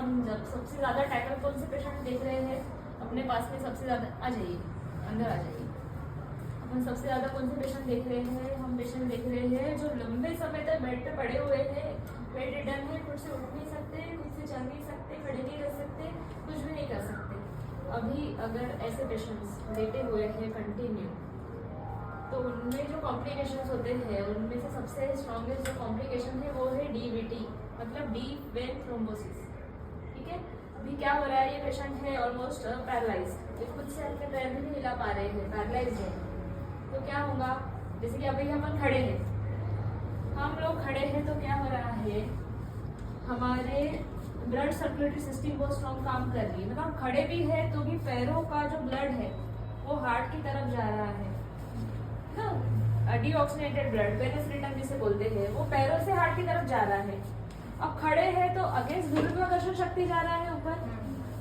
हम जब सबसे ज़्यादा टैकल कौन से पेशेंट देख रहे हैं अपने पास में, सबसे ज़्यादा आ जाइए, अंदर आ जाइए। अपन सबसे ज़्यादा कौन से पेशेंट देख रहे हैं? हम पेशेंट देख रहे हैं जो लंबे समय तक बेड पे पड़े हुए हैं, बेड रिटर्न है, खुद से उठ नहीं सकते, खुद से चल नहीं सकते, खड़े नहीं रह सकते, कुछ भी नहीं कर सकते। अभी अगर ऐसे पेशेंट्स लेटे हुए हैं कंटिन्यू, तो उनमें जो कॉम्प्लिकेशंस होते हैं उनमें से सबसे स्ट्रॉन्गेस्ट जो कॉम्प्लिकेशन है वो है डीवीटी, मतलब डीप वेन थ्रोम्बोसिस। ठीक है, अभी क्या हो रहा है, ये पेशेंट है ऑलमोस्ट पैरालाइज, ये खुद से अपने पैर भी नहीं हिला पा रहे हैं, पैरालाइज है। तो क्या होगा, जैसे कि अभी हम खड़े हैं, हम लोग खड़े हैं तो क्या हो रहा है, हमारे ब्लड सर्कुलेटरी सिस्टम बहुत स्ट्रॉन्ग काम कर रही है, मतलब खड़े भी है तो भी पैरों का जो ब्लड है वो हार्ट की तरफ जा रहा है ना, डीऑक्सीनेटेड ब्लड, वेनस रिटर्न जिसे बोलते हैं, वो पैरों से हार्ट की तरफ जा रहा है। अब खड़े हैं तो अगेंस्ट गुरुत्वाकर्षण शक्ति जा रहा है ऊपर,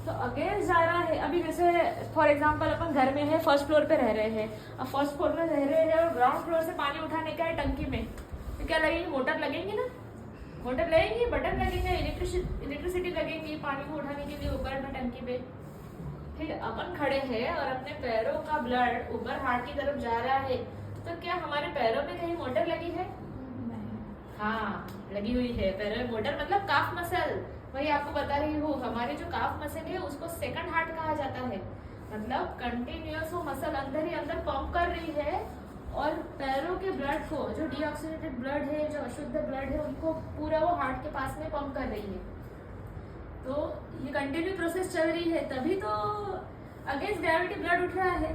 तो अगेंस्ट जा रहा है। अभी जैसे फॉर एग्जांपल अपन घर में है, फर्स्ट फ्लोर पे रह रहे हैं, अब फर्स्ट फ्लोर में रह रहे हैं और ग्राउंड फ्लोर से पानी उठाने का है टंकी में, तो क्या लगेगी, मोटर लगेंगी ना, मोटर लगेंगी, बटन लगेंगे, इलेक्ट्रिसिटी लगेगी पानी को उठाने के लिए ऊपर में टंकी पे। फिर अपन खड़े हैं और अपने पैरों का ब्लड ऊपर हार्ट की तरफ जा रहा है, तो क्या हमारे पैरों में कहीं मोटर लगी है? हाँ, लगी हुई है पैरों में मोटर, मतलब काफ मसल। वही आपको बता रही हूँ, हमारी जो काफ मसल है उसको सेकंड हार्ट कहा जाता है, मतलब कंटिन्यूअस वो मसल अंदर ही अंदर पंप कर रही है और पैरों के ब्लड को, जो डीऑक्सीनेटेड ब्लड है, जो अशुद्ध ब्लड है, उनको पूरा वो हार्ट के पास में पंप कर रही है। तो ये कंटिन्यू प्रोसेस चल रही है, तभी तो अगेंस्ट ग्रेविटी ब्लड उठ रहा है,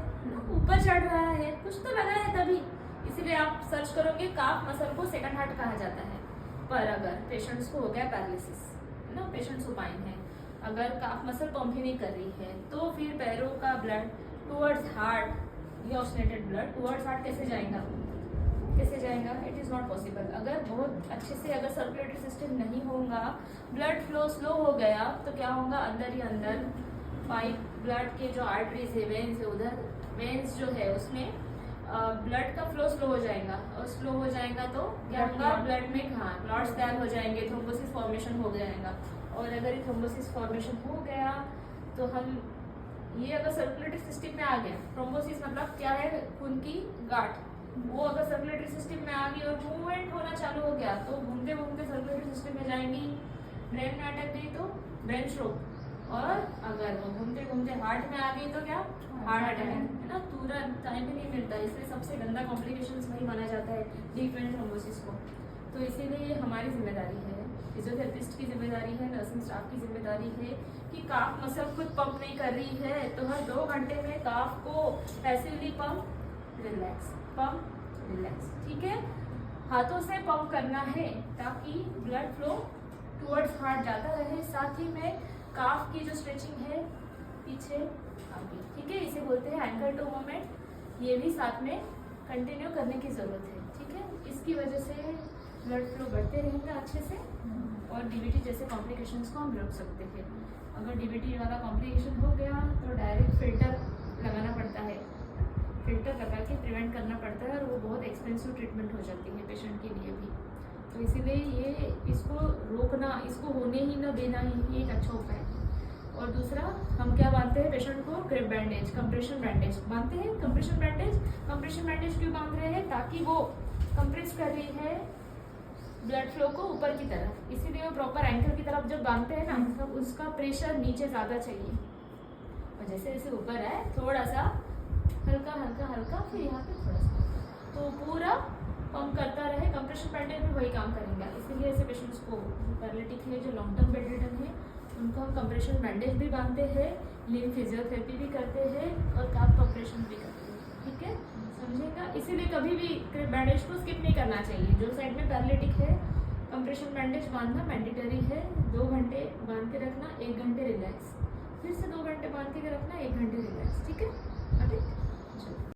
ऊपर चढ़ रहा है, कुछ तो लगा है तभी। इसीलिए आप सर्च करोगे काफ मसल को सेकंड हार्ट कहा जाता है। पर अगर पेशेंट्स को हो गया पैरालिसिस ना, पेशेंट सुपाइन है, अगर काफ मसल पंप ही नहीं कर रही है, तो फिर पैरों का blood towards heart, deoxygenated blood towards heart कैसे जाएगा, कैसे जाएगा? It is not possible. अगर बहुत अच्छे से अगर सर्कुलेटरी सिस्टम नहीं होगा, ब्लड फ्लो स्लो हो गया, तो क्या होगा, अंदर ही अंदर पाइप, ब्लड के जो आर्टरीज है, वेन्स है, उधर वेन्स जो है उसमें ब्लड का फ्लो स्लो हो जाएगा, और स्लो हो जाएगा तो क्या होगा, ब्लड में हाँ क्लॉट्स तैयार हो जाएंगे, थ्रोम्बोसिस फॉर्मेशन हो जाएगा। और अगर ये थ्रोम्बोसिस फॉर्मेशन हो गया तो हम ये अगर सर्कुलेटरी सिस्टम में आ गया, थ्रोम्बोसिस मतलब क्या है, खून की गांठ, वो अगर सर्कुलेटरी सिस्टम में आ गई और मूवमेंट होना चालू हो गया, तो घूमते घूमते सर्कुलेटरी सिस्टम में जाएंगी, ब्रेन में अटक गई तो ब्रेन स्ट्रोक, और अगर वो घूमते घूमते हार्ट में आ गई तो क्या, हार्ट अटैक, है ना, तुरंत टाइम भी नहीं मिलता। इसलिए सबसे गंदा कॉम्प्लिकेशंस वही माना जाता है डीप वेन थ्रोम्बोसिस को। तो इसीलिए हमारी जिम्मेदारी है, फिजियोथेरेपिस्ट की जिम्मेदारी है, नर्सिंग स्टाफ की जिम्मेदारी है कि काफ मसल खुद पंप नहीं कर रही है तो हर 2 घंटे में काफ को passively pump relax, pump relax, ठीक है, हाथों से पंप करना है ताकि ब्लड फ्लो टुवर्ड्स हार्ट जाता रहे। साथ ही में काफ की जो स्ट्रेचिंग है पीछे आगे, ठीक है, इसे बोलते हैं एंकल टू मूवमेंट, ये भी साथ में कंटिन्यू करने की ज़रूरत है, ठीक है। इसकी वजह से ब्लड फ्लो बढ़ते रहेंगे अच्छे से और डीवीटी जैसे कॉम्प्लिकेशंस को हम रोक सकते हैं। अगर डीवीटी वाला कॉम्प्लिकेशन हो गया तो डायरेक्ट फिल्टर लगाना पड़ता है, फिल्टर लगा के प्रिवेंट करना पड़ता है और वो बहुत एक्सपेंसिव ट्रीटमेंट हो जाती है पेशेंट के लिए भी। तो इसीलिए ये इसको रोकना, इसको होने ही न देना ही एक अच्छा उपाय है। और दूसरा, हम क्या बांधते हैं पेशेंट को, ग्रिप बैंडेज, कंप्रेशन बैंडेज बांधते हैं। कंप्रेशन बैंडेज क्यों बांध रहे हैं, ताकि वो कंप्रेस कर रही है ब्लड फ्लो को ऊपर की तरफ, इसीलिए वो प्रॉपर एंकल की तरफ जब बांधते हैं ना, तब उसका प्रेशर नीचे ज़्यादा चाहिए, और जैसे जैसे ऊपर है थोड़ा सा हल्का हल्का हल्का, फिर यहाँ पे थोड़ा सा, तो पूरा पंप करता रहे। कंप्रेशन बैंडेज भी वही काम करेंगे, इसीलिए ऐसे पेशेंट्स को पैरालिटिक है, जो लॉन्ग टर्म बेड रिडन है, उनको हम कंप्रेशन बैंडेज भी बांधते हैं, लिम्फ फिजियोथेरेपी भी करते हैं और काफ कंप्रेशन भी करते हैं, ठीक है, समझेगा। इसीलिए कभी भी ग्रिप बैंडेज को स्किप नहीं करना चाहिए। जो साइड में पैरालिटिक है, कंप्रेशन बैंडेज बांधना मैंडेटरी है, 2 घंटे बांध के रखना, 1 घंटे रिलैक्स, फिर से 2 घंटे बांध के रखना, 1 घंटे रिलैक्स, ठीक है।